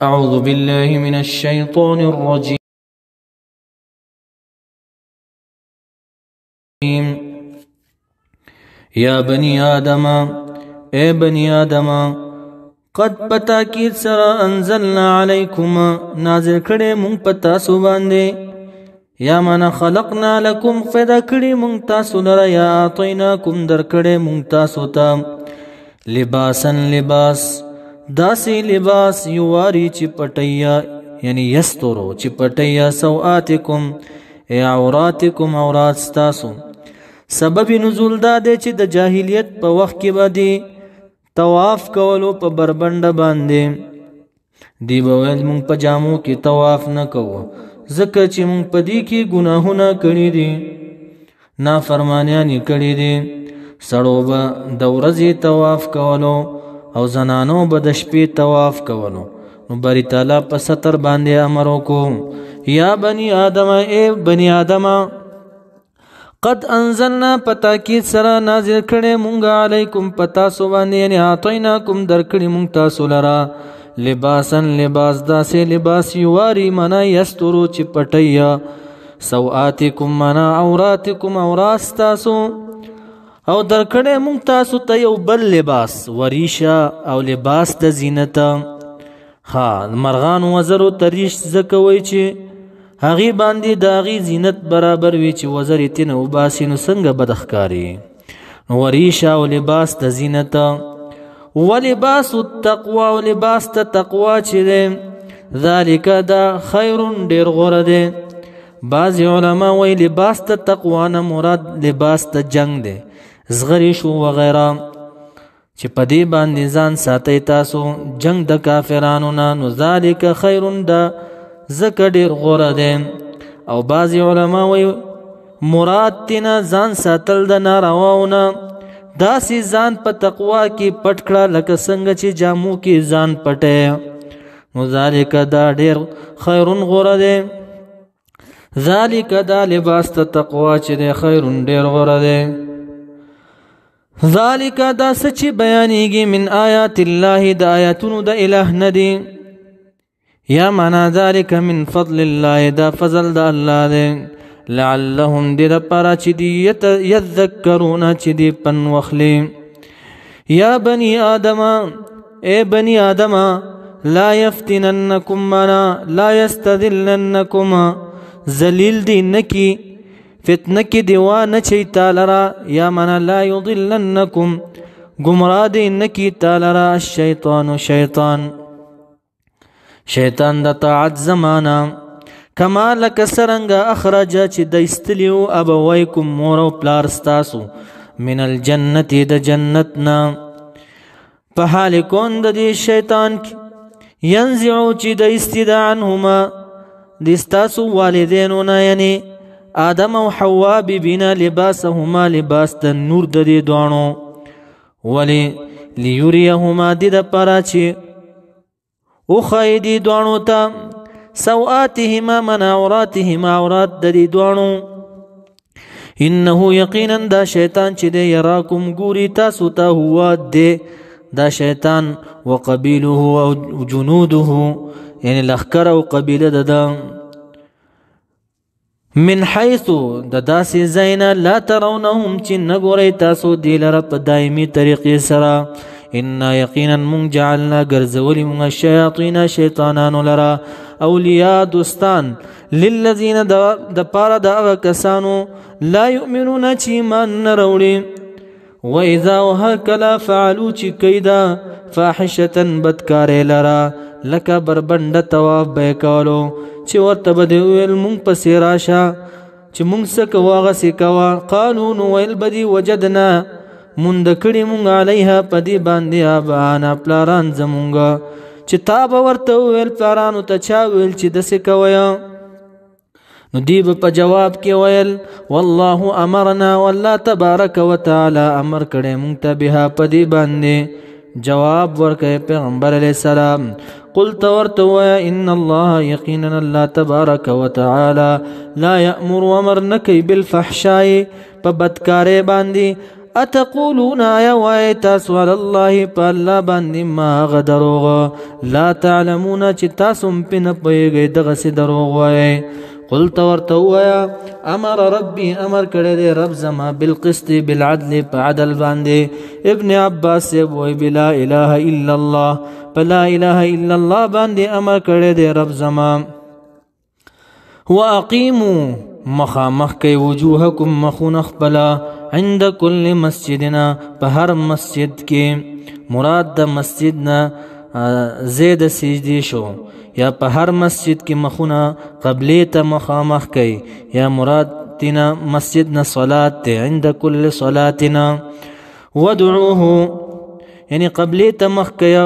أعوذ بالله من الشيطان الرجيم. يا بني آدم، اے بني آدم، قد پتاکید سرا انزلنا علیکم، نازل کړي مونږ په تاسو باندې، یا من خلقنا لکم، پیدا کړي مونږ تاسو لره، یا اعطیناکم درکړي مونږ تاسو ته لباسا لباس، داسې لباس یواری چې پټیا، یعنی یسترو چې پټیا سوآتکم ای عوراتکم، عورات ستاسو. سبب نزول دا دی چې د جاهلیت په وخت کې به دی طواف کولو په بربنډه باندې، دی به ویل مونږ په جامو کې طواف نه کوو ځکه چې مونږ په دې کې ګناهونه کړي دي، نافرمانیانې کړي دي. سړو به د ورځې طواف کولو او زنانو به د شپې طواف کولو. نو باری تعالی په ستر باندې امر وکړو، یا بني آدم، اے بني آدم، قد انزلنا پتاکید سره نازل کړي مونږه علیکم پتاسو باندې، یعنی اعطیناکم درکړي مونږ تاسو لرا لباسا لباس، داسې لباس یواری منا یسترو چې پټیا سوآتکم منا عوراتکم، عورات تاسو، او درکړي مونږ تاسو ته یو بل لباس وریشا او لباس د زینت. ها مرغان وزرو تریش زکوي چې هغه باندې د هغه زینت برابر وي چې وزر یې نه وباسي، نو څنګه بدخکاری. نو وریشا او لباس د زینت، ولباس التقوى، او لباس د تقوا چې دی ذالک دا خیر ډیر غوره دی. بعض علما وی لباس د تقوا نه مراد لباس د جنگ دی، زغری شو وغیرہ، چې په دې باندې ځان ساتي تاسو جنگ د کافرانو نه، نو ذالک خیر دا زکه ډیر غوره دی. او بعض علما وی مراد تینا ځان ساتل د نارواونه، داسې ځان په تقوا کې پټ کړه لکه څنګه چې جامو کې ځان پټه، نو ذالک دا ډیر خیر غوره دی. ذالک دا لباس د تقوا چې دی خیر ډیر غوره دی. ذالک دا سچ بیانېږي من آیات الله، د آیاتونو د الہ ندی، یا معنا ذالک من فضل الله، دا فضل د الله دی. لعلهم دې لپاره چې دی یذکرون چې دی پن وخلی. یا بنی آدم، اے بنی آدم، لا یفتننکم منا لا یستذلنکم، ذلیل دی نکی فتنه کی دیوا نچی تالرا، یا منا لا یضلنکم گمراه دی نکی تالرا الشیطان، شیطان د طاعت زمانہ، کما لک سرنګ اخرج چې د استلیو ابویکم مور او پلار ستاسو من الجنت د جنتنا، په حال کون د دې شیطان ینزعو چې د استدع عنهما د ستاسو والدینو نه، یعنی آدم او حوا ببینا لباسهما، لباس د نور د دې دوانو، ولی لیوریهما د پاره چې او خیدی دوانو تا سوآتهما من عوراتهما، عورات د دې دوانو. انه یقینا دا شیطان چې دی یراکم ګوري تاسو ته، هو دی دا شیطان وقبیله او جنوده، یعنی لخکر او قبیله د من حیث د داسې زینا لا ترونهم چې نګورئ تاسو دی لره په دایمي طریقې سره. ان یقینا مونږ جعلنا ګرځولي مونږ الشیاطین شیطانانو لرا اولیاء دوستان، للذین د پاره د هغه کسانو لا یؤمنون چې ایمان نه راوړي، و اذا وهر کلا فعلوا چې کیدا فاحشه بدکارې لرا لکه بربنده طواف به کولو، چې ورته به دی ویل مونږ پسې راشه چې مونږ څه کوو هغسې کوه. قالو نو ویل به دي وجدنا مونږ کړي مونږ علیها په دې باندې آباءنا پلاران زمونږه، چې تا به ورته وویل پلارانو ته چا ویل چې داسې کوئ؟ نو دی به په جواب کې ویل والله امرنا، والله تبارک وتعالی امر کړی مونږ ته بها په دې باندې. جواب ورکړی پیغمبر علیه السلام، قلت ورته ووایه ان الله یقینا الله تبارک وتعالی لا یأمر امر نکوي بالفحشاء په بدکارۍ باندې، اتقولون آیا وای تاسو علی الله په الله باندې ما غدروغ لا تعلمون چې تاسو په نه پوهیږئ دغه سي دروغ وای قلت ورته وایا امر ربي امر کړی دی رب زما بالقسط بالعدل په عدل باندې ابن عباس وای بلا اله الا الله فلا اله الا الله باندې امر کړی دی رب زما واقيموا مخامخ کوي وجوهکم مخونخ بلا عند كل مسجدنا په هر مسجد کې مراد د مسجد نه زید سجدي شو یا په هر مسجد کې مخونه قبله ته مخامخ کوي یا مراد تینا مسجد نه صلات ته عند كل صلاتنا ودعوه یعنی قبله ته مخ کوي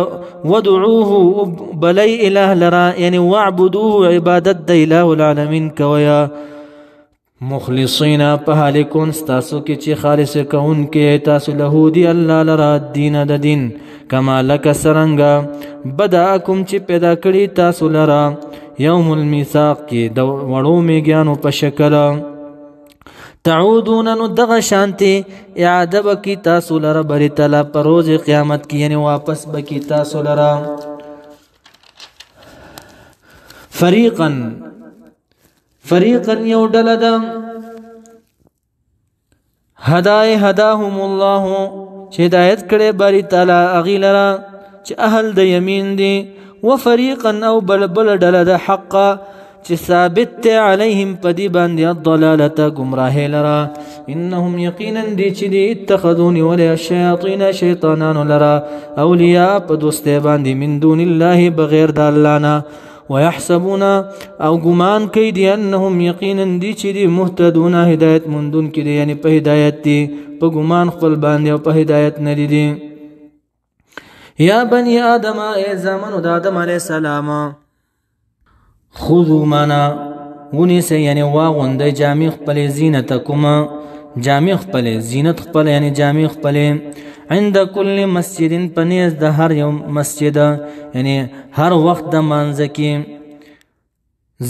ودعوه بلی اله لرا یعنی واعبدوه عبادت د اله العالمین کوي مخلصین په حال کون تاسو کې چې خالص کون کې تاسو له دی الله لرا دین د دین کما لک سرنګ بداکم چې پیدا کړی تاسو لرا یوم المیثاق کې د وړو میګانو په شکل تعودون نو دغه شانتی اعاده بکی تاسو لرا بری تعالی پر روز قیامت کې یعنی واپس بکی تاسو لرا فریقا یو ډله ده هداهم الله چې هدایت کړي باری تعالی اغي لرا چې اهل د یمین دي وفریقا او بل ډله ده حق چې ثابت علیهم پدی باندې الضلاله گمراه لرا انهم یقینا دي چې دي اتخذوني ولا الشیاطین شیطانان لرا اولیاء په دوسته باندې من دون الله بغیر د الله نه ويحسبون او ګمان کوي دي انهم یقینا دي چې دي مهتدون هدایت مندون کې دي یعنی په هدایت دي په ګمان خپل باندې او په هدایت نه دي یا بني آدم ای زامنو د آدم علی السلام خذوا منا ونیسه یعنی واغوندې جامع خپل زینتکما جامع خپل زینت خپل یعنی جامع خپل عند كل مسجد پنیز د هر یو مسجد یعنی هر وخت د مانځ کې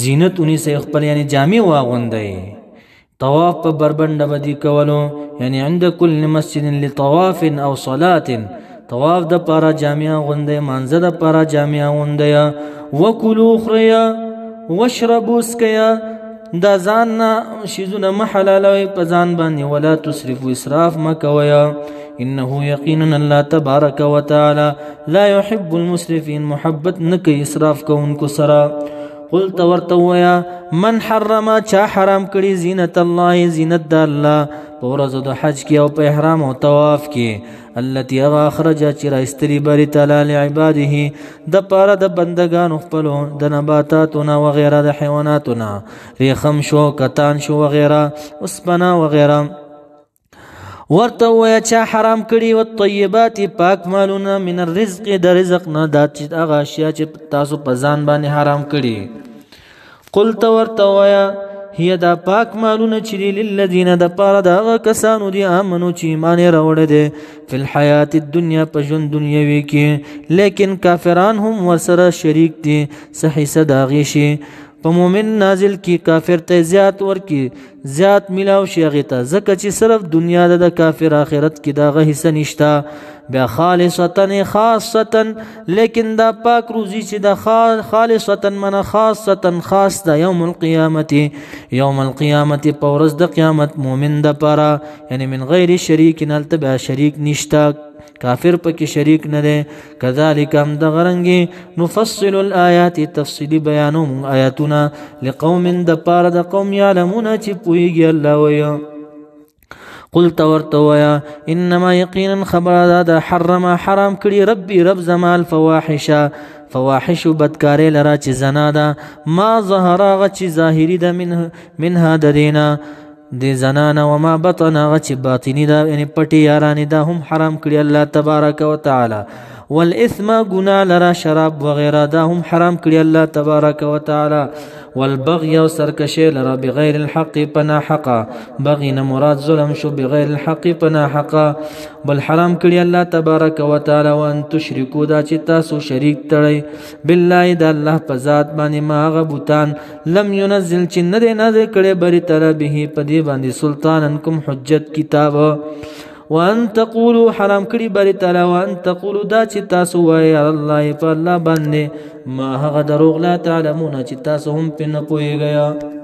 زینت اونې سه خپل یعنی جامع واغوندې طواف په بربند بدی کولو یعنی عند كل مسجد لطواف او صلاه طواف د پارا جامع غوندې مانځ د پارا جامع غوندې وکلوا خریا واشربوا اسکیا دا ځان شیزونه محلالوي په ځان باندې ولا تسرفوا اسراف مکویا انه یقینا الله تبارک وتعالى لا يحب المسرفين محبت نکي اسراف کوونکو سرا قلت ورتویا من حرم چا حرام کړي زینت الله زینت د الله پورز د حج کې او په احرام او طواف کې التي اخرج چر استری بری تعالی لعباده د پاره د بندگان خپل د نباتاتنا وغيرها د حیواناتنا ریخم شو کتان شو وغيرها اسپنا وغيرها ورته ویا چا حرام کړي او طیبات پاک مالونه من الرزق د رزق نه د هغه اشیاء چې تاسو په ځان باندې حرام کړي قلت ورته ویا هي دا پاک مالونه چې للذین د پاره د هغه کسانو دي امنو چې ایمان راوړل دي په حیات الدنیا په ژوند دنیوي کې لیکن کافران هم ورسره شریک دي صحیح صداغي شي په مومن نازل کی کافر ته زیات ورکی زیات ملاو شي غته زکه چې صرف دنیا د کافر آخرت کې دا غه حصہ نشتا بیا خالصتن خاصتن لیکن دا پاک روزی چې دا خالصتن من خاصتن خاص دا یوم القیامت پورز د قیامت مومن د پارا یعنی من غیر شریک نلتبع شریک نشتا کافر پکې شریک نه ده کذالک هم د غرنګي نفصل الآیات تفصیلی بیانو آیاتنا لقوم د پاره د قوم یعلمون چې پویږي الله ویا قلت ورتویا انما یقینا خبر دا حرم حرام کړي ربي رب زمال فواحش بدکاری لرا چې زنا ده ما ظهر غ چې ظاهری ده منها درینا دی زنانا وما بطن غچ باطنی دا یعنی پټی یارانی دا هم حرام کړی الله تبارک وتعالى والاثم گناه لرا شراب وغیرہ دا هم حرام کړی الله تبارک وتعالى والبغي او سرکشی لرا بغیر الحق پنا حقا بغینا مراد ظلم شو بغیر الحق پنا حقا بل حرام کړی الله تبارک وتعالى وان تشرکو دا چې تاسو شریک تړی بالله د الله په ذات باندې ما غبوتان لم ينزل چې نه کړي بری تعالی به په دې باندې سلطانن کوم حجت کتاب وان تقولوا حرام کړي بری تعالی وان تقولوا دا چې تاسو وایي الله په الله باندې ما هغه دروغ لا تعلمون چې تاسو هم په نه پوهیږئ